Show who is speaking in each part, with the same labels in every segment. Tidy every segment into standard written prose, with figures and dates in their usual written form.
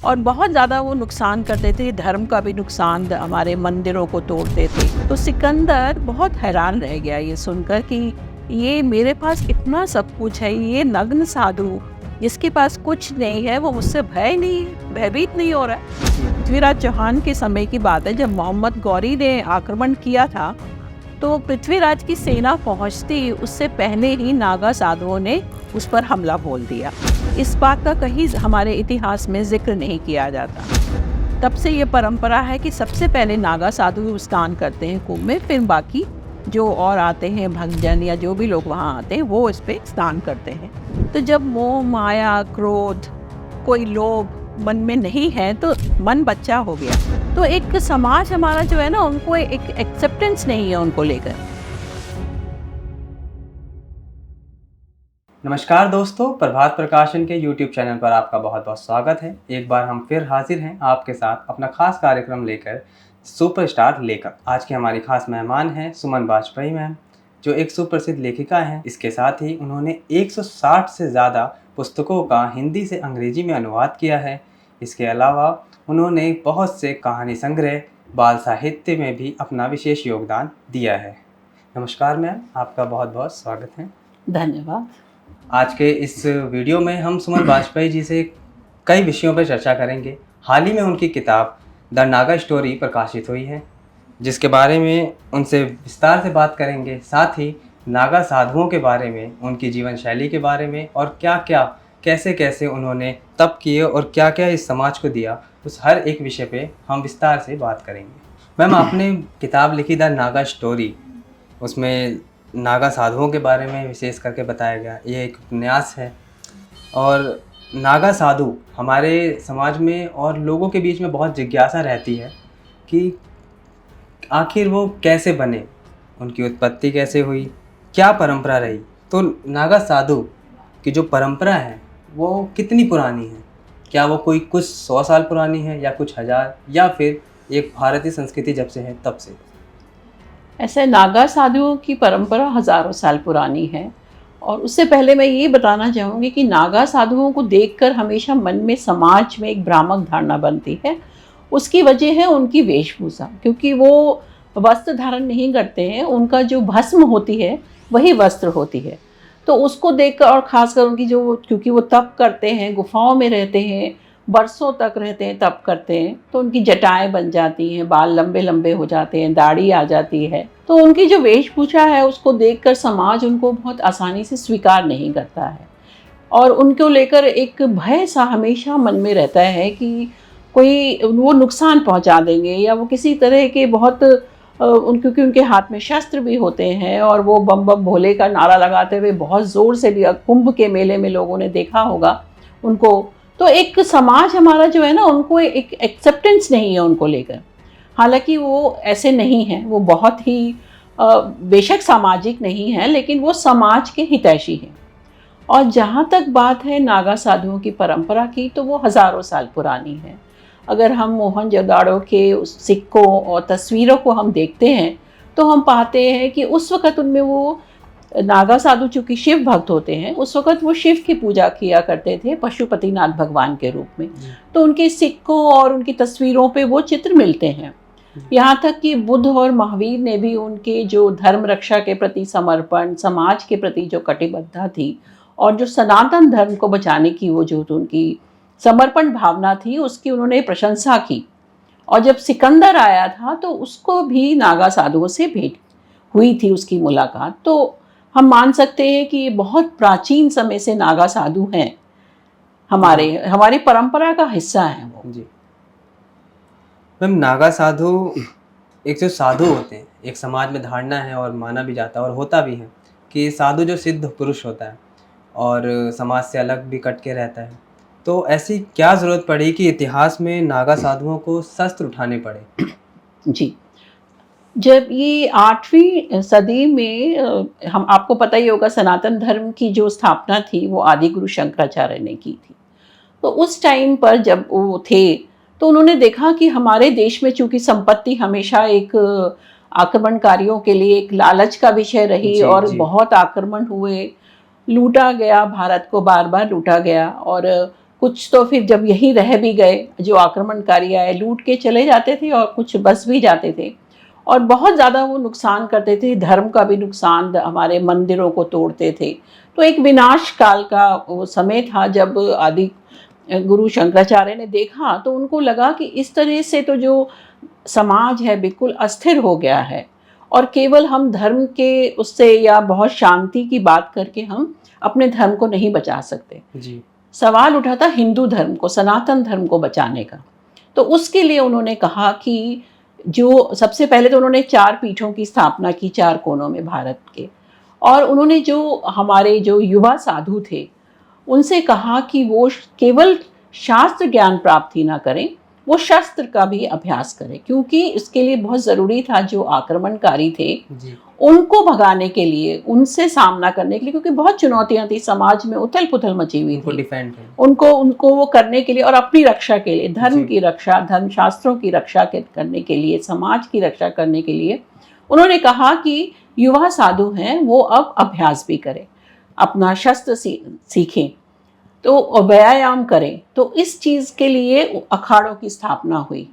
Speaker 1: और बहुत ज़्यादा वो नुकसान करते थे, धर्म का भी नुकसान, हमारे मंदिरों को तोड़ते थे। तो सिकंदर बहुत हैरान रह गया ये सुनकर कि ये मेरे पास इतना सब कुछ है, ये नग्न साधु जिसके पास कुछ नहीं है, वो मुझसे भयभीत नहीं हो रहा है। पृथ्वीराज चौहान के समय की बात है, जब मोहम्मद गौरी ने आक्रमण किया था, तो पृथ्वीराज की सेना पहुंचती उससे पहले ही नागा साधुओं ने उस पर हमला बोल दिया। इस बात का कहीं हमारे इतिहास में जिक्र नहीं किया जाता। तब से ये परंपरा है कि सबसे पहले नागा साधु स्नान करते हैं कुंभ में, फिर बाकी जो और आते हैं भक्तजन या जो भी लोग वहाँ आते हैं वो इस पे स्नान करते हैं। तो जब मोह माया क्रोध कोई लोभ मन में नहीं है तो मन बच्चा हो गया। तो एक समाज हमारा जो है ना, उनको एक एक्सेप्टेंस नहीं है उनको लेकर।
Speaker 2: नमस्कार दोस्तों, प्रभात प्रकाशन के YouTube चैनल पर आपका बहुत बहुत स्वागत है। एक बार हम फिर हाजिर हैं आपके साथ अपना खास कार्यक्रम लेकर, सुपरस्टार लेकर। आज की हमारी खास मेहमान हैं सुमन वाजपेयी मैम, जो एक सुप्रसिद्ध लेखिका हैं। इसके साथ ही उन्होंने 160 से ज़्यादा पुस्तकों का हिंदी से अंग्रेजी में अनुवाद किया है। इसके अलावा उन्होंने बहुत से कहानी संग्रह, बाल साहित्य में भी अपना विशेष योगदान दिया है। नमस्कार मैम, आपका बहुत बहुत स्वागत है।
Speaker 1: धन्यवाद।
Speaker 2: आज के इस वीडियो में हम सुमन वाजपेयी जी से कई विषयों पर चर्चा करेंगे। हाल ही में उनकी किताब द नागा स्टोरी प्रकाशित हुई है, जिसके बारे में उनसे विस्तार से बात करेंगे। साथ ही नागा साधुओं के बारे में, उनकी जीवन शैली के बारे में और क्या क्या कैसे कैसे उन्होंने तप किए और क्या क्या इस समाज को दिया, उस हर एक विषय पे हम विस्तार से बात करेंगे। मैम, आपने किताब लिखी द नागा स्टोरी, उसमें नागा साधुओं के बारे में विशेष करके बताया गया। ये एक उपन्यास है और नागा साधु हमारे समाज में और लोगों के बीच में बहुत जिज्ञासा रहती है कि आखिर वो कैसे बने, उनकी उत्पत्ति कैसे हुई, क्या परंपरा रही। तो नागा साधु की जो परंपरा है वो कितनी पुरानी है? क्या वो कोई कुछ 100 साल पुरानी है या कुछ हज़ार, या फिर एक भारतीय संस्कृति जब से है तब से?
Speaker 1: ऐसे नागा साधुओं की परंपरा हजारों साल पुरानी है। और उससे पहले मैं ये बताना चाहूँगी कि नागा साधुओं को देखकर हमेशा मन में समाज में एक भ्रामक धारणा बनती है। उसकी वजह है उनकी वेशभूषा, क्योंकि वो वस्त्र धारण नहीं करते हैं, उनका जो भस्म होती है वही वस्त्र होती है। तो उसको देखकर, और ख़ासकर उनकी जो, क्योंकि वो तप करते हैं, गुफाओं में रहते हैं, बरसों तक रहते हैं, तप करते हैं, तो उनकी जटाएं बन जाती हैं, बाल लंबे लंबे हो जाते हैं, दाढ़ी आ जाती है। तो उनकी जो वेशभूषा है उसको देखकर समाज उनको बहुत आसानी से स्वीकार नहीं करता है, और उनको लेकर एक भय सा हमेशा मन में रहता है कि कोई वो नुकसान पहुंचा देंगे, या वो किसी तरह के बहुत क्योंकि उनके हाथ में शस्त्र भी होते हैं और वो बम बम भोले का नारा लगाते हुए बहुत ज़ोर से भी, कुंभ के मेले में लोगों ने देखा होगा उनको। तो एक समाज हमारा जो है ना, उनको एक एक्सेप्टेंस नहीं है उनको लेकर। हालांकि वो ऐसे नहीं हैं, वो बहुत ही बेशक सामाजिक नहीं है, लेकिन वो समाज के हितैषी हैं। और जहाँ तक बात है नागा साधुओं की परंपरा की, तो वो हज़ारों साल पुरानी है। अगर हम मोहनजोदाड़ो के उस सिक्कों और तस्वीरों को हम देखते हैं तो हम पाते हैं कि उस वक़्त उनमें वो नागा साधु चूँकि शिव भक्त होते हैं, उस वक़्त वो शिव की पूजा किया करते थे पशुपतिनाथ भगवान के रूप में। तो उनके सिक्कों और उनकी तस्वीरों पे वो चित्र मिलते हैं। यहाँ तक कि बुद्ध और महावीर ने भी उनके जो धर्म रक्षा के प्रति समर्पण, समाज के प्रति जो कटिबद्धता थी और जो सनातन धर्म को बचाने की वो जो उनकी समर्पण भावना थी, उसकी उन्होंने प्रशंसा की। और जब सिकंदर आया था तो उसको भी नागा साधुओं से भेंट हुई थी, उसकी मुलाकात। तो हम मान सकते हैं कि बहुत प्राचीन समय से नागा साधु हैं, हमारी परंपरा का हिस्सा है वो।
Speaker 2: जी मैम, नागा साधु एक जो साधु होते हैं, एक समाज में धारणा है और माना भी जाता है और होता भी है कि साधु जो सिद्ध पुरुष होता है और समाज से अलग भी कट के रहता है। तो ऐसी क्या ज़रूरत पड़ी कि इतिहास में नागा साधुओं को शस्त्र उठाने पड़े?
Speaker 1: जी, जब ये 8वीं सदी में हम, आपको पता ही होगा, सनातन धर्म की जो स्थापना थी वो आदि गुरु शंकराचार्य ने की थी। तो उस टाइम पर जब वो थे तो उन्होंने देखा कि हमारे देश में चूंकि संपत्ति हमेशा एक आक्रमणकारियों के लिए एक लालच का विषय रही, और बहुत आक्रमण हुए, लूटा गया, भारत को बार बार लूटा गया। और कुछ तो फिर जब यहीं रह भी गए, जो आक्रमणकारी आए लूट के चले जाते थे और कुछ बस भी जाते थे, और बहुत ज़्यादा वो नुकसान करते थे, धर्म का भी नुकसान, हमारे मंदिरों को तोड़ते थे। तो एक विनाश काल का वो समय था जब आदि गुरु शंकराचार्य ने देखा, तो उनको लगा कि इस तरह से तो जो समाज है बिल्कुल अस्थिर हो गया है, और केवल हम धर्म के उससे या बहुत शांति की बात करके हम अपने धर्म को नहीं बचा सकते।
Speaker 2: जी।
Speaker 1: सवाल उठा था हिंदू धर्म को, सनातन धर्म को बचाने का। तो उसके लिए उन्होंने कहा कि जो सबसे पहले तो उन्होंने 4 पीठों की स्थापना की 4 कोनों में भारत के, और उन्होंने जो हमारे जो युवा साधु थे उनसे कहा कि वो केवल शास्त्र ज्ञान प्राप्त ही ना करें, वो शस्त्र का भी अभ्यास करें, क्योंकि इसके लिए बहुत ज़रूरी था जो आक्रमणकारी थे
Speaker 2: जी।
Speaker 1: उनको भगाने के लिए, उनसे सामना करने के लिए, क्योंकि बहुत चुनौतियां थी समाज में, उथल पुथल मची हुई
Speaker 2: उनको
Speaker 1: थी,
Speaker 2: डिफेंड करें।
Speaker 1: उनको वो करने के लिए और अपनी रक्षा के लिए, धर्म
Speaker 2: जी।
Speaker 1: की रक्षा, धर्म शास्त्रों की रक्षा करने के लिए, समाज की रक्षा करने के लिए उन्होंने कहा कि युवा साधु हैं वो अब अभ्यास भी करें, अपना शस्त्र सीखें, तो व्यायाम करें। तो इस चीज़ के लिए अखाड़ों की स्थापना हुई,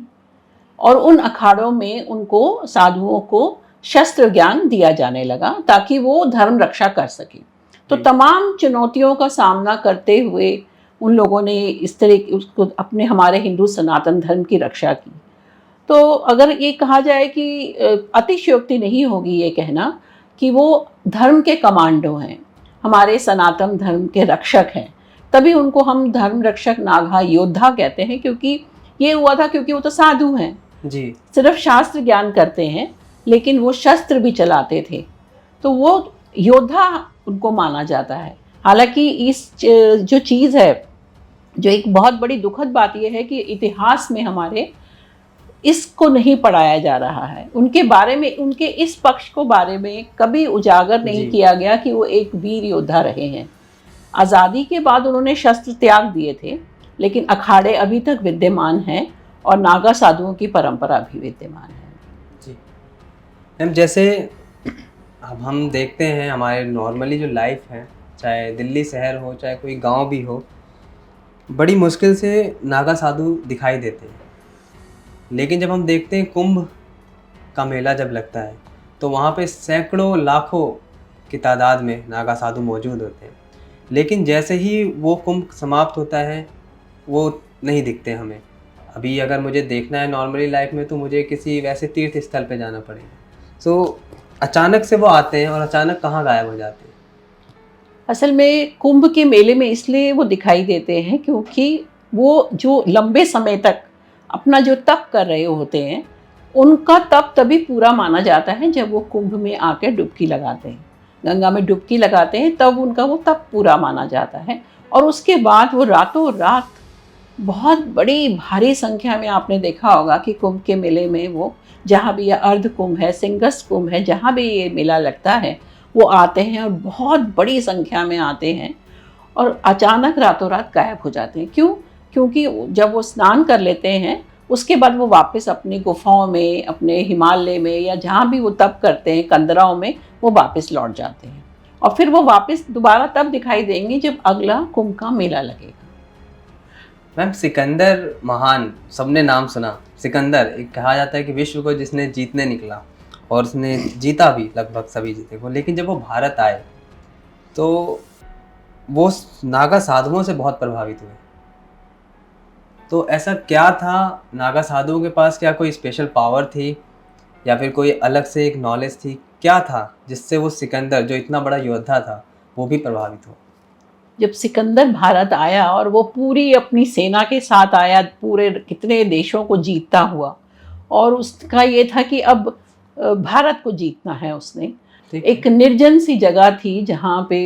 Speaker 1: और उन अखाड़ों में उनको साधुओं को शस्त्र ज्ञान दिया जाने लगा ताकि वो धर्म रक्षा कर सके। तो तमाम चुनौतियों का सामना करते हुए उन लोगों ने इस तरह उसको अपने हमारे हिंदू सनातन धर्म की रक्षा की। तो अगर ये कहा जाए कि अतिशयोक्ति नहीं होगी ये कहना कि वो धर्म के कमांडो हैं, हमारे सनातन धर्म के रक्षक हैं, तभी उनको हम धर्म रक्षक नागा योद्धा कहते हैं, क्योंकि ये हुआ था क्योंकि वो तो साधु हैं
Speaker 2: जी।
Speaker 1: सिर्फ शास्त्र ज्ञान करते हैं लेकिन वो शस्त्र भी चलाते थे, तो वो योद्धा उनको माना जाता है। हालांकि इस जो चीज़ है, जो एक बहुत बड़ी दुखद बात यह है कि इतिहास में हमारे इसको नहीं पढ़ाया जा रहा है, उनके बारे में, उनके इस पक्ष को बारे में कभी उजागर नहीं किया गया कि वो एक वीर योद्धा रहे हैं। आज़ादी के बाद उन्होंने शस्त्र त्याग दिए थे, लेकिन अखाड़े अभी तक विद्यमान हैं और नागा साधुओं की परंपरा भी विद्यमान है।
Speaker 2: जी मैम, जैसे अब हम देखते हैं हमारे नॉर्मली जो लाइफ है, चाहे दिल्ली शहर हो चाहे कोई गांव भी हो, बड़ी मुश्किल से नागा साधु दिखाई देते हैं। लेकिन जब हम देखते हैं कुंभ का मेला जब लगता है तो वहाँ पे सैकड़ों लाखों की तादाद में नागा साधु मौजूद होते हैं। लेकिन जैसे ही वो कुंभ समाप्त होता है वो नहीं दिखते हमें। अभी अगर मुझे देखना है नॉर्मली लाइफ में तो मुझे किसी वैसे तीर्थ स्थल पे जाना पड़ेगा। सो अचानक से वो आते हैं और अचानक कहाँ गायब हो जाते हैं।
Speaker 1: असल में कुंभ के मेले में इसलिए वो दिखाई देते हैं क्योंकि वो जो लंबे समय तक अपना जो तप कर रहे होते हैं, उनका तप तभी पूरा माना जाता है जब वो कुंभ में आकर डुबकी लगाते हैं, गंगा में डुबकी लगाते हैं, तब उनका वो तप पूरा माना जाता है। और उसके बाद वो रातों रात बहुत बड़ी भारी संख्या में, आपने देखा होगा कि कुंभ के मेले में वो जहाँ भी, या अर्ध कुंभ है, सिंगस्त कुंभ है, जहाँ भी ये मेला लगता है वो आते हैं और बहुत बड़ी संख्या में आते हैं और अचानक रातों रात गायब हो जाते हैं। क्यों? क्योंकि जब वो स्नान कर लेते हैं उसके बाद वो वापस अपनी गुफाओं में, अपने हिमालय में, या जहाँ भी वो तप करते हैं कंदराओं में, वो वापस लौट जाते हैं और फिर वो वापस दोबारा तब दिखाई देंगे जब अगला कुंभ का मेला लगेगा।
Speaker 2: मैम, सिकंदर महान, सबने नाम सुना। सिकंदर, एक कहा जाता है कि विश्व को जिसने जीतने निकला और उसने जीता भी, लगभग सभी जीते को। लेकिन जब वो भारत आए तो वो नागा साधुओं से बहुत प्रभावित हुए। तो ऐसा क्या था नागा साधुओं के पास? क्या कोई स्पेशल पावर थी या फिर कोई अलग से एक नॉलेज थी? क्या था जिससे वो सिकंदर, जो इतना बड़ा योद्धा था, वो भी प्रभावित हो?
Speaker 1: जब सिकंदर भारत आया और वो पूरी अपनी सेना के साथ आया, पूरे कितने देशों को जीतता हुआ, और उसका ये था कि अब भारत को जीतना है उसने। एक निर्जन सी जगह थी जहाँ पे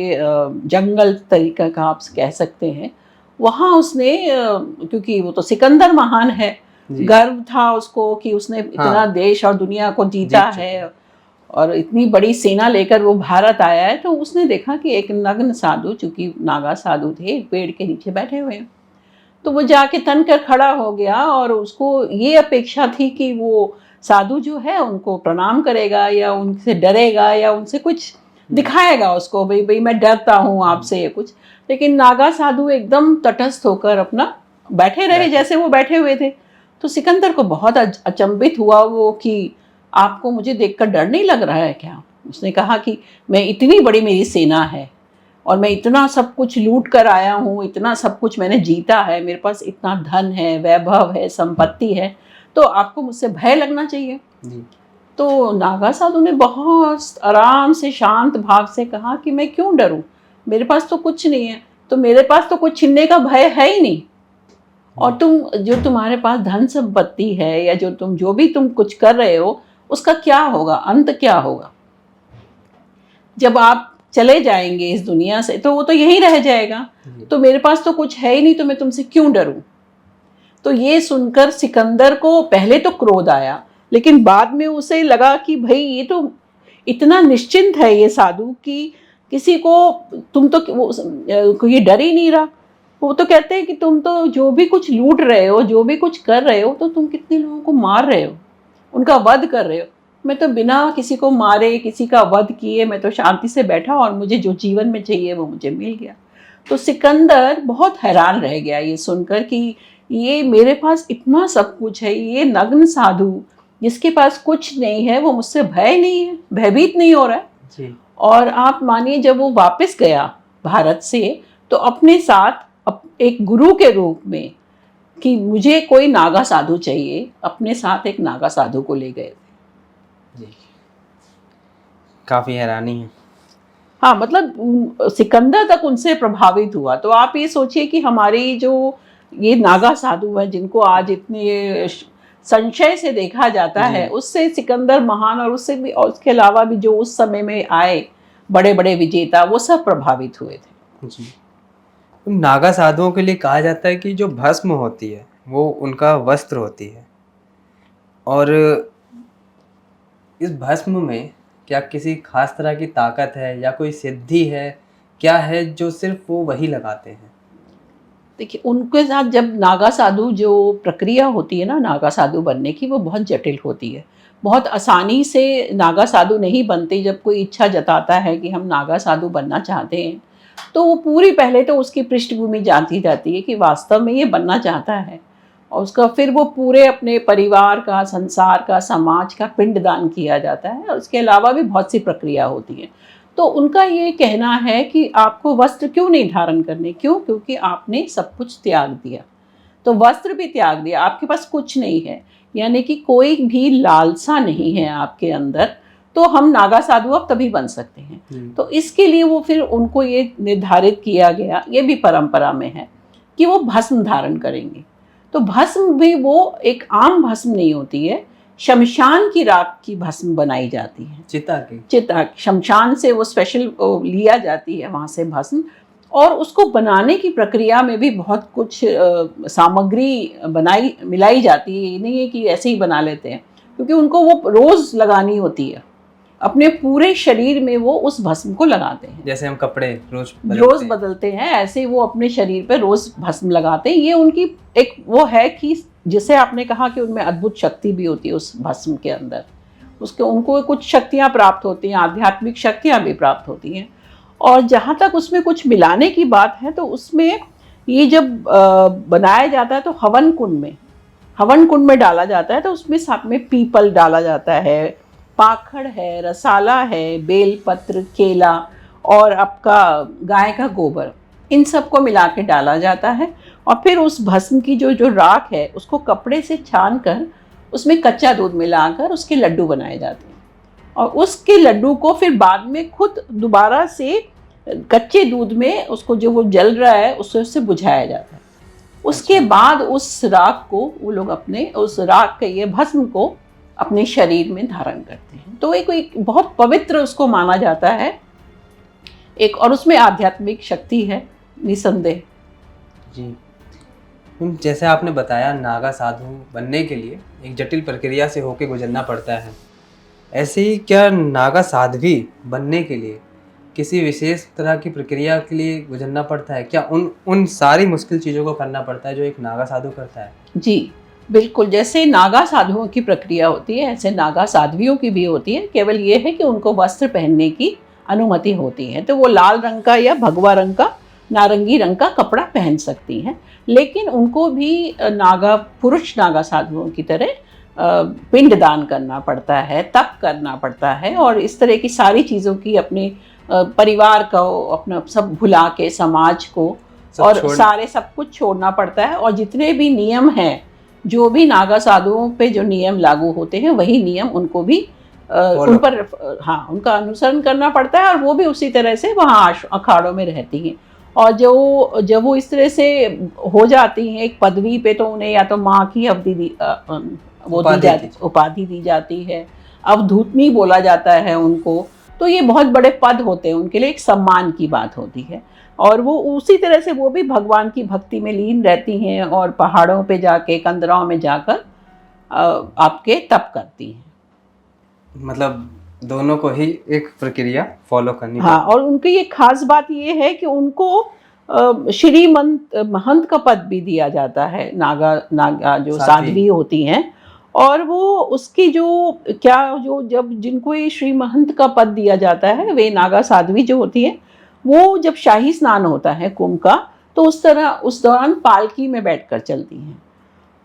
Speaker 1: जंगल तरीका का आप कह सकते हैं, वहाँ उसने, क्योंकि वो तो सिकंदर महान है, गर्व था उसको कि उसने इतना देश और दुनिया को जीता है और इतनी बड़ी सेना लेकर वो भारत आया है। तो उसने देखा कि एक नग्न साधु, चूंकि नागा साधु थे, एक पेड़ के नीचे बैठे हुए हैं, तो वो जाके तन कर खड़ा हो गया और उसको ये अपेक्षा थी कि वो साधु जो है उनको प्रणाम करेगा या उनसे डरेगा या उनसे कुछ दिखाएगा उसको, भाई भाई मैं डरता हूँ आपसे या कुछ। लेकिन नागा साधु एकदम तटस्थ होकर अपना बैठे रहे जैसे वो बैठे हुए थे। तो सिकंदर को बहुत अचंभित हुआ वो कि आपको मुझे देखकर डर नहीं लग रहा है क्या? उसने कहा कि मैं इतनी बड़ी मेरी सेना है और मैं इतना सब कुछ लूट कर आया हूँ, इतना सब कुछ मैंने जीता है, मेरे पास इतना धन है, वैभव है, संपत्ति है, तो आपको मुझसे भय लगना चाहिए।
Speaker 2: जी।
Speaker 1: तो नागा साधु ने बहुत आराम से शांत भाव से कहा कि मैं क्यों डरूं, मेरे पास तो कुछ नहीं है, तो मेरे पास तो कुछ छीनने का भय है ही नहीं। और तुम जो तुम्हारे पास धन संपत्ति है या जो भी तुम कुछ कर रहे हो, उसका क्या होगा, अंत क्या होगा? जब आप चले जाएंगे इस दुनिया से तो वो तो यहीं रह जाएगा। तो मेरे पास तो कुछ है ही नहीं, तो मैं तुमसे क्यों डरूं? तो ये सुनकर सिकंदर को पहले तो क्रोध आया, लेकिन बाद में उसे लगा कि भाई ये तो इतना निश्चिंत है ये साधु कि किसी को तुम तो ये डर ही नहीं रहा। वो तो कहते हैं कि तुम तो जो भी कुछ लूट रहे हो, जो भी कुछ कर रहे हो, तो तुम कितने लोगों को मार रहे हो, उनका वध कर रहे हो। मैं तो बिना किसी को मारे, किसी का वध किए, मैं तो शांति से बैठा और मुझे जो जीवन में चाहिए वो मुझे मिल गया। तो सिकंदर बहुत हैरान रह गया ये सुनकर कि ये मेरे पास इतना सब कुछ है, ये नग्न साधु जिसके पास कुछ नहीं है, वो मुझसे भय नहीं है, भयभीत नहीं हो रहा है
Speaker 2: जी।
Speaker 1: और आप मानिए जब वो वापस गया भारत से, तो अपने साथ एक गुरु के रूप में कि मुझे कोई नागा साधु चाहिए, अपने साथ एक नागा साधु को ले गए थे।
Speaker 2: जी। काफ़ी हैरानी है।
Speaker 1: हाँ, मतलब सिकंदर तक उनसे प्रभावित हुआ। तो आप ये सोचिए कि हमारी जो ये नागा साधु हैं जिनको आज इतने संशय से देखा जाता है, उससे सिकंदर महान और उससे भी, और उसके अलावा भी जो उस समय में आए बड़े बड़े विजेता, वो सब प्रभावित हुए थे।
Speaker 2: जी। नागा साधुओं के लिए कहा जाता है कि जो भस्म होती है वो उनका वस्त्र होती है, और इस भस्म में क्या किसी खास तरह की ताकत है या कोई सिद्धि है, क्या है जो सिर्फ वो वही लगाते हैं?
Speaker 1: देखिए, उनके साथ जब नागा साधु जो प्रक्रिया होती है ना नागा साधु बनने की, वो बहुत जटिल होती है। बहुत आसानी से नागा साधु नहीं बनते। जब कोई इच्छा जताता है कि हम नागा साधु बनना चाहते हैं, तो वो पूरी पहले तो उसकी पृष्ठभूमि जानती जाती है कि वास्तव में ये बनना चाहता है, और उसका फिर वो पूरे अपने परिवार का, संसार का, समाज का पिंडदान किया जाता है। और उसके अलावा भी बहुत सी प्रक्रिया होती है। तो उनका ये कहना है कि आपको वस्त्र क्यों नहीं धारण करने, क्यों? क्योंकि आपने सब कुछ त्याग दिया। तो वस्त्र भी त्याग दिया, आपके पास कुछ नहीं है, यानी कि कोई भी लालसा नहीं है आपके अंदर, तो हम नागा साधु अब तभी बन सकते हैं। तो इसके लिए वो फिर उनको ये निर्धारित किया गया, ये भी परंपरा में है, कि वो भस्म धारण करेंगे। तो भस्म भी वो एक आम भस्म नहीं होती है, शमशान की राख की भस्म बनाई जाती है। चिता शमशान से वो स्पेशल लिया जाती है वहाँ से भस्म, और उसको बनाने की प्रक्रिया में भी बहुत कुछ सामग्री मिलाई जाती है। ये नहीं है कि ऐसे ही बना लेते हैं, क्योंकि उनको वो रोज़ लगानी होती है, अपने पूरे शरीर में वो उस भस्म को लगाते हैं।
Speaker 2: जैसे हम कपड़े रोज
Speaker 1: बदलते हैं, ऐसे वो अपने शरीर पर रोज भस्म लगाते हैं। ये उनकी एक वो है कि जिसे आपने कहा कि उनमें अद्भुत शक्ति भी होती है उस भस्म के अंदर, उनको कुछ शक्तियाँ प्राप्त होती हैं, आध्यात्मिक शक्तियाँ भी प्राप्त होती हैं। और जहाँ तक उसमें कुछ मिलाने की बात है, तो उसमें ये जब बनाया जाता है तो हवन कुंड में डाला जाता है। तो उसमें साथ में पीपल डाला जाता है, पाखड़ है, रसाला है, बेलपत्र, केला और आपका गाय का गोबर, इन सब को मिला के डाला जाता है। और फिर उस भस्म की जो राख है उसको कपड़े से छान कर उसमें कच्चा दूध मिलाकर उसके लड्डू बनाए जाते हैं। और उसके लड्डू को फिर बाद में खुद दोबारा से कच्चे दूध में उसको जो वो जल रहा है उससे बुझाया जाता है। उसके बाद उस राख को वो लोग उस राख के ये भस्म को अपने शरीर में धारण करते हैं। तो एक बहुत पवित्र उसको माना जाता है एक, और उसमें आध्यात्मिक शक्ति है निसंदेह।
Speaker 2: जी, जैसे आपने बताया नागा साधु बनने के लिए एक जटिल प्रक्रिया से होकर गुजरना पड़ता है, ऐसे ही क्या नागा साध्वी बनने के लिए किसी विशेष तरह की प्रक्रिया के लिए गुजरना पड़ता है? क्या उन सारी मुश्किल चीज़ों को करना पड़ता है जो एक नागा साधु करता है?
Speaker 1: जी बिल्कुल, जैसे नागा साधुओं की प्रक्रिया होती है ऐसे नागा साध्वियों की भी होती है। केवल ये है कि उनको वस्त्र पहनने की अनुमति होती है, तो वो लाल रंग का या भगवा रंग का, नारंगी रंग का कपड़ा पहन सकती हैं। लेकिन उनको भी नागा, पुरुष नागा साधुओं की तरह पिंडदान करना पड़ता है, तप करना पड़ता है, और इस तरह की सारी चीज़ों की अपने परिवार को, अपना सब भुला के समाज को और सारे सब कुछ छोड़ना पड़ता है। और जितने भी नियम हैं, जो भी नागा साधुओं पे जो नियम लागू होते हैं, वही नियम उनको भी उन पर हाँ उनका अनुसरण करना पड़ता है, और वो भी उसी तरह से वहाँ अखाड़ों में रहती हैं। और जो जब वो इस तरह से हो जाती हैं एक पदवी पे, तो उन्हें या तो माँ की उपाधि दी जाती है, अवधूतनी बोला जाता है उनको। तो ये बहुत बड़े पद होते हैं उनके लिए, एक सम्मान की बात होती है। और वो उसी तरह से वो भी भगवान की भक्ति में लीन रहती हैं, और पहाड़ों पे जाके, कंदराओं में जाकर आपके तप करती हैं।
Speaker 2: मतलब दोनों को ही एक प्रक्रिया फॉलो करनी।
Speaker 1: हाँ, और उनकी एक खास बात ये है कि उनको श्रीमंत महंत का पद भी दिया जाता है, नागा जो साध्वी होती हैं। और वो उसकी जो जब जिनको ये श्री महंत का पद दिया जाता है, वे नागा साध्वी जो होती है, वो जब शाही स्नान होता है कुंभ का, तो उस दौरान पालकी में बैठकर चलती हैं।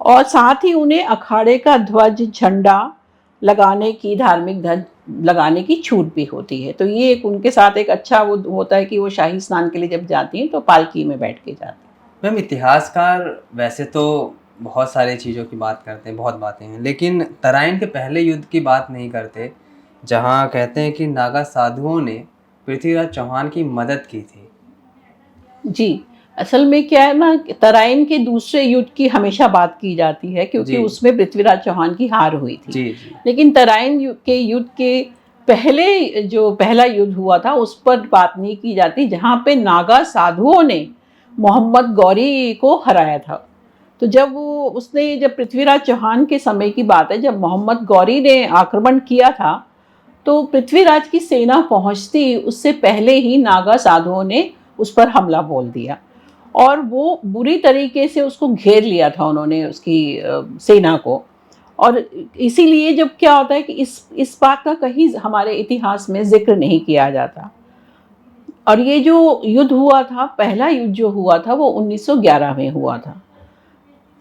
Speaker 1: और साथ ही उन्हें अखाड़े का ध्वज, झंडा लगाने की, धार्मिक ध्वज लगाने की छूट भी होती है। तो ये एक उनके साथ एक अच्छा वो होता है कि वो शाही स्नान के लिए जब जाती हैं तो पालकी में बैठ के जाती हैं।
Speaker 2: मैम, इतिहासकार वैसे तो बहुत सारी चीज़ों की बात करते हैं, बहुत बातें हैं, लेकिन तराइन के पहले युद्ध की बात नहीं करते, जहाँ कहते हैं कि नागा साधुओं ने पृथ्वीराज चौहान की मदद की थी।
Speaker 1: जी, असल में क्या है ना, तराइन के दूसरे युद्ध की हमेशा बात की जाती है, क्योंकि उसमें पृथ्वीराज चौहान की हार हुई थी।
Speaker 2: जी।
Speaker 1: लेकिन तराइन के युद्ध के पहले जो पहला युद्ध हुआ था, उस पर बात नहीं की जाती, जहाँ पे नागा साधुओं ने मोहम्मद गौरी को हराया था। तो जब पृथ्वीराज चौहान के समय की बात है, जब मोहम्मद गौरी ने आक्रमण किया था, तो पृथ्वीराज की सेना पहुंचती उससे पहले ही नागा साधुओं ने उस पर हमला बोल दिया, और वो बुरी तरीके से उसको घेर लिया था उन्होंने, उसकी सेना को। और इसीलिए जब क्या होता है कि इस बात का कहीं हमारे इतिहास में जिक्र नहीं किया जाता। और ये जो युद्ध हुआ था, पहला युद्ध जो हुआ था, वो 1911 में हुआ था।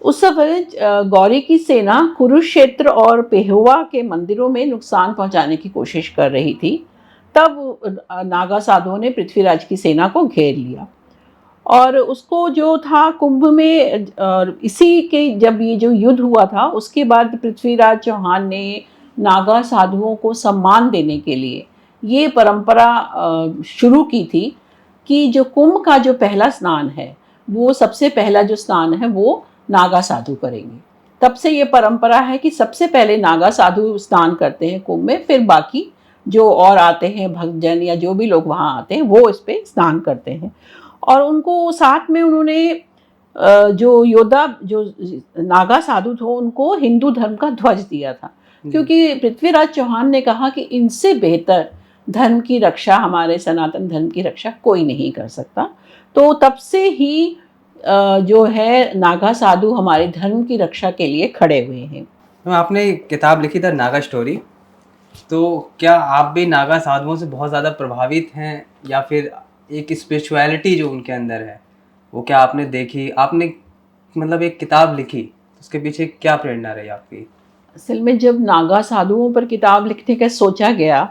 Speaker 1: उस समय गौरी की सेना कुरुक्षेत्र और पेहुआ के मंदिरों में नुकसान पहुंचाने की कोशिश कर रही थी। तब नागा साधुओं ने पृथ्वीराज की सेना को घेर लिया, और उसको जो था कुंभ में, इसी के जब ये जो युद्ध हुआ था, उसके बाद पृथ्वीराज चौहान ने नागा साधुओं को सम्मान देने के लिए ये परंपरा शुरू की थी कि जो कुंभ का जो पहला स्नान है, वो सबसे पहला जो स्नान है वो नागा साधु करेंगे। तब से ये परंपरा है कि सबसे पहले नागा साधु स्नान करते हैं कुंभ में, फिर बाकी जो और आते हैं भक्तजन या जो भी लोग वहाँ आते हैं, वो इस पे स्नान करते हैं। और उनको साथ में उन्होंने जो योद्धा, जो नागा साधु थे, उनको हिंदू धर्म का ध्वज दिया था, क्योंकि पृथ्वीराज चौहान ने कहा कि इनसे बेहतर धर्म की रक्षा, हमारे सनातन धर्म की रक्षा कोई नहीं कर सकता। तो तब से ही जो है नागा साधु हमारे धर्म की रक्षा के लिए खड़े हुए हैं।
Speaker 2: तो आपने किताब लिखी था नागा स्टोरी, तो क्या आप भी नागा साधुओं से बहुत ज़्यादा प्रभावित हैं, या फिर एक स्पिरिचुअलिटी जो उनके अंदर है वो क्या आपने देखी? आपने मतलब एक किताब लिखी, उसके पीछे क्या प्रेरणा रही आपकी?
Speaker 1: असल में जब नागा साधुओं पर किताब लिखने का सोचा गया,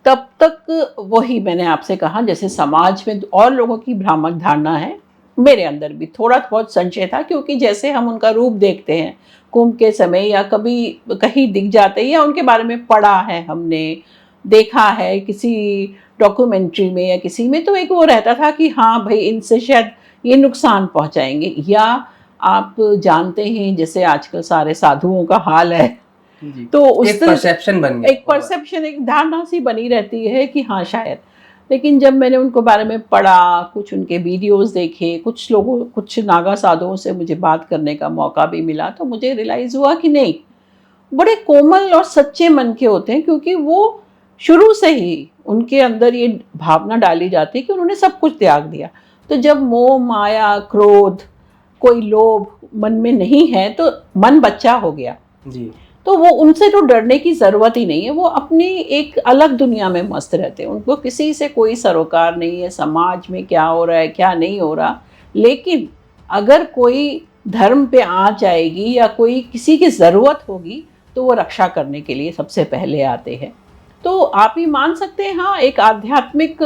Speaker 1: तब तक वही मैंने आपसे कहा, जैसे समाज में और लोगों की भ्रामक धारणा है, मेरे अंदर भी थोड़ा बहुत संशय था, क्योंकि जैसे हम उनका रूप देखते हैं कुंभ के समय, या कभी कहीं दिख जाते हैं, या उनके बारे में पढ़ा है, हमने देखा है किसी डॉक्यूमेंट्री में या किसी में, तो एक वो रहता था कि हाँ भाई इनसे शायद ये नुकसान पहुंचाएंगे। या आप जानते हैं जैसे आजकल सारे साधुओं का हाल है, तो उस
Speaker 2: एक परसेप्शन बन गया,
Speaker 1: एक परसेप्शन, एक धारणा सी बनी रहती है कि हाँ शायद। लेकिन जब मैंने उनको बारे में पढ़ा, कुछ उनके वीडियोस देखे, कुछ नागा साधुओं से मुझे बात करने का मौका भी मिला, तो मुझे रियलाइज़ हुआ कि नहीं, बड़े कोमल और सच्चे मन के होते हैं, क्योंकि वो शुरू से ही उनके अंदर ये भावना डाली जाती है कि उन्होंने सब कुछ त्याग दिया। तो जब मोह, माया, क्रोध, कोई लोभ मन में नहीं है, तो मन बच्चा हो गया।
Speaker 2: जी।
Speaker 1: तो वो उनसे तो डरने की ज़रूरत ही नहीं है, वो अपनी एक अलग दुनिया में मस्त रहते हैं, उनको किसी से कोई सरोकार नहीं है, समाज में क्या हो रहा है क्या नहीं हो रहा। लेकिन अगर कोई धर्म पे आँच आएगी या कोई किसी की ज़रूरत होगी तो वो रक्षा करने के लिए सबसे पहले आते हैं। तो आप ही मान सकते हैं, हाँ, एक आध्यात्मिक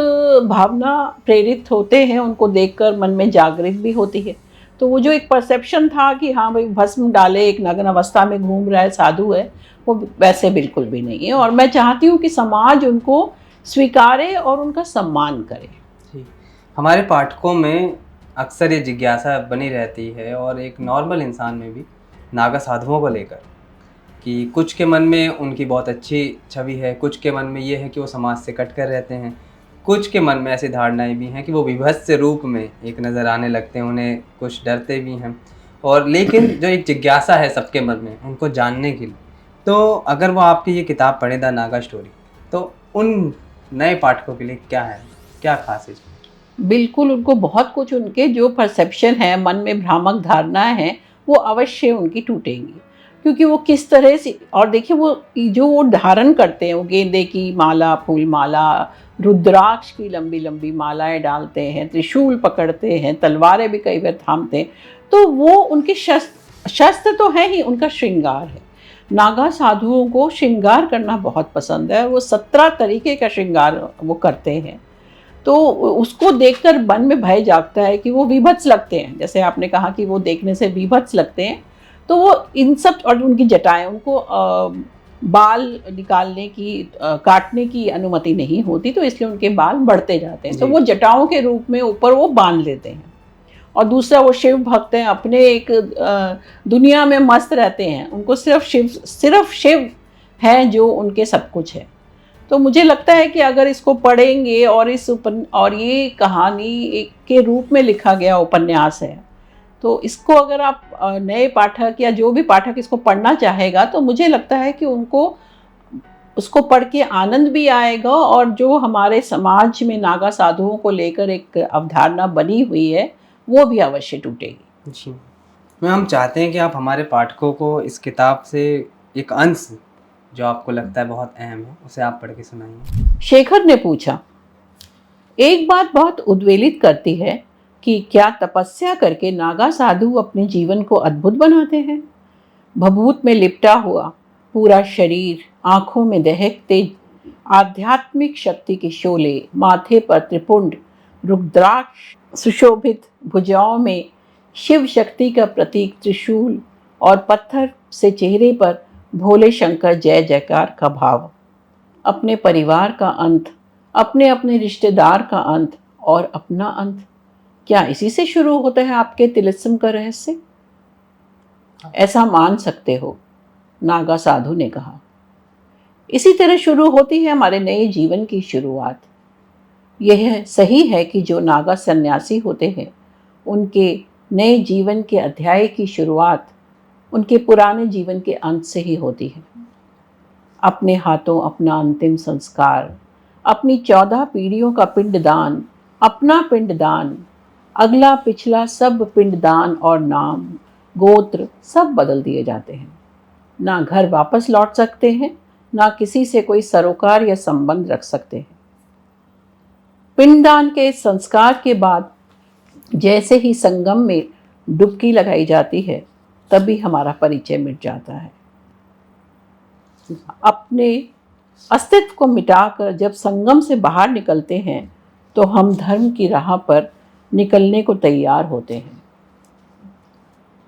Speaker 1: भावना प्रेरित होते हैं, उनको देखकर मन में जागृत भी होती है। तो वो जो एक परसेप्शन था कि हाँ भाई भस्म डाले एक नग्न अवस्था में घूम रहा है साधु है, वो वैसे बिल्कुल भी नहीं है। और मैं चाहती हूँ कि समाज उनको स्वीकारे और उनका सम्मान करे।
Speaker 2: जी, हमारे पाठकों में अक्सर ये जिज्ञासा बनी रहती है और एक नॉर्मल इंसान में भी नागा साधुओं को लेकर कि कुछ के मन में उनकी बहुत अच्छी छवि है, कुछ के मन में ये है कि वो समाज से कट कर रहते हैं, कुछ के मन में ऐसी धारणाएं भी हैं कि वो विभत्स रूप में एक नज़र आने लगते हैं, उन्हें कुछ डरते भी हैं। और लेकिन जो एक जिज्ञासा है सबके मन में उनको जानने के लिए, तो अगर वो आपकी ये किताब पढ़े द नागा स्टोरी, तो उन नए पाठकों के लिए क्या है, क्या खास है इसमें?
Speaker 1: बिल्कुल, उनको बहुत कुछ, उनके जो परसेप्शन है, मन में भ्रामक धारणाएँ हैं, वो अवश्य उनकी टूटेंगी। क्योंकि वो किस तरह से, और देखिए वो जो वो धारण करते हैं, वो गेंदे की माला, फूल माला, रुद्राक्ष की लंबी-लंबी मालाएँ डालते हैं, त्रिशूल पकड़ते हैं, तलवारें भी कई बार थामते हैं। तो वो उनके शस्त्र तो हैं ही, उनका श्रृंगार है। नागा साधुओं को श्रृंगार करना बहुत पसंद है, वो 17 तरीके का श्रृंगार वो करते हैं। तो उसको देखकर मन में भय जागता है कि वो विभत्स लगते हैं, जैसे आपने कहा कि वो देखने से विभत्स लगते हैं। तो वो इन सब, और उनकी जटाएं, उनको बाल निकालने की, काटने की अनुमति नहीं होती, तो इसलिए उनके बाल बढ़ते जाते हैं। तो वो जटाओं के रूप में ऊपर वो बांध लेते हैं। और दूसरा, वो शिव भक्त हैं, अपने एक दुनिया में मस्त रहते हैं, उनको सिर्फ शिव हैं जो उनके सब कुछ है। तो मुझे लगता है कि अगर इसको पढ़ेंगे और और ये कहानी एक के रूप में लिखा गया उपन्यास है, तो इसको अगर आप नए पाठक या जो भी पाठक इसको पढ़ना चाहेगा, तो मुझे लगता है कि उनको उसको पढ़ के आनंद भी आएगा, और जो हमारे समाज में नागा साधुओं को लेकर एक अवधारणा बनी हुई है वो भी अवश्य टूटेगी।
Speaker 2: जी मैम, हम चाहते हैं कि आप हमारे पाठकों को इस किताब से एक अंश जो आपको लगता है बहुत अहम है उसे आप पढ़ के सुनाइए।
Speaker 1: शेखर ने पूछा, एक बात बहुत उद्वेलित करती है कि क्या तपस्या करके नागा साधु अपने जीवन को अद्भुत बनाते हैं? भभूत में लिपटा हुआ पूरा शरीर, आंखों में दहकते आध्यात्मिक शक्ति के शोले, माथे पर त्रिपुंड रुद्राक्ष सुशोभित, भुजाओं में शिव शक्ति का प्रतीक त्रिशूल, और पत्थर से चेहरे पर भोले शंकर जय जयकार का भाव। अपने परिवार का अंत, अपने अपने रिश्तेदार का अंत और अपना अंत, क्या इसी से शुरू होता है आपके तिलिस्म का रहस्य? ऐसा मान सकते हो, नागा साधु ने कहा। इसी तरह शुरू होती है हमारे नए जीवन की शुरुआत। यह सही है कि जो नागा सन्यासी होते हैं, उनके नए जीवन के अध्याय की शुरुआत उनके पुराने जीवन के अंत से ही होती है। अपने हाथों अपना अंतिम संस्कार, अपनी 14 पीढ़ियों का पिंडदान, अपना पिंडदान, अगला पिछला सब पिंडदान, और नाम गोत्र सब बदल दिए जाते हैं। ना घर वापस लौट सकते हैं, ना किसी से कोई सरोकार या संबंध रख सकते हैं। पिंडदान के संस्कार के बाद जैसे ही संगम में डुबकी लगाई जाती है, तभी हमारा परिचय मिट जाता है। अपने अस्तित्व को मिटाकर जब संगम से बाहर निकलते हैं, तो हम धर्म की राह पर निकलने को तैयार होते हैं।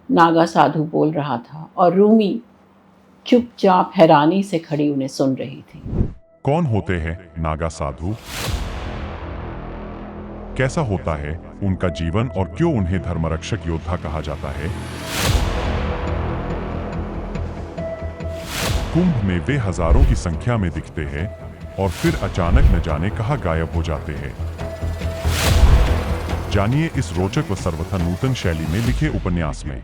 Speaker 1: नागा साधु बोल रहा था और रूमी चुपचाप हैरानी से खड़ी उन्हें सुन रही थी।
Speaker 3: कौन होते हैं नागा साधु? कैसा होता है उनका जीवन और क्यों उन्हें धर्मरक्षक योद्धा कहा जाता है? कुंभ में वे हजारों की संख्या में दिखते हैं और फिर अचानक न जाने कहां गायब हो जाते हैं। जानिए इस रोचक व सर्वथा नूतन शैली में लिखे उपन्यास में।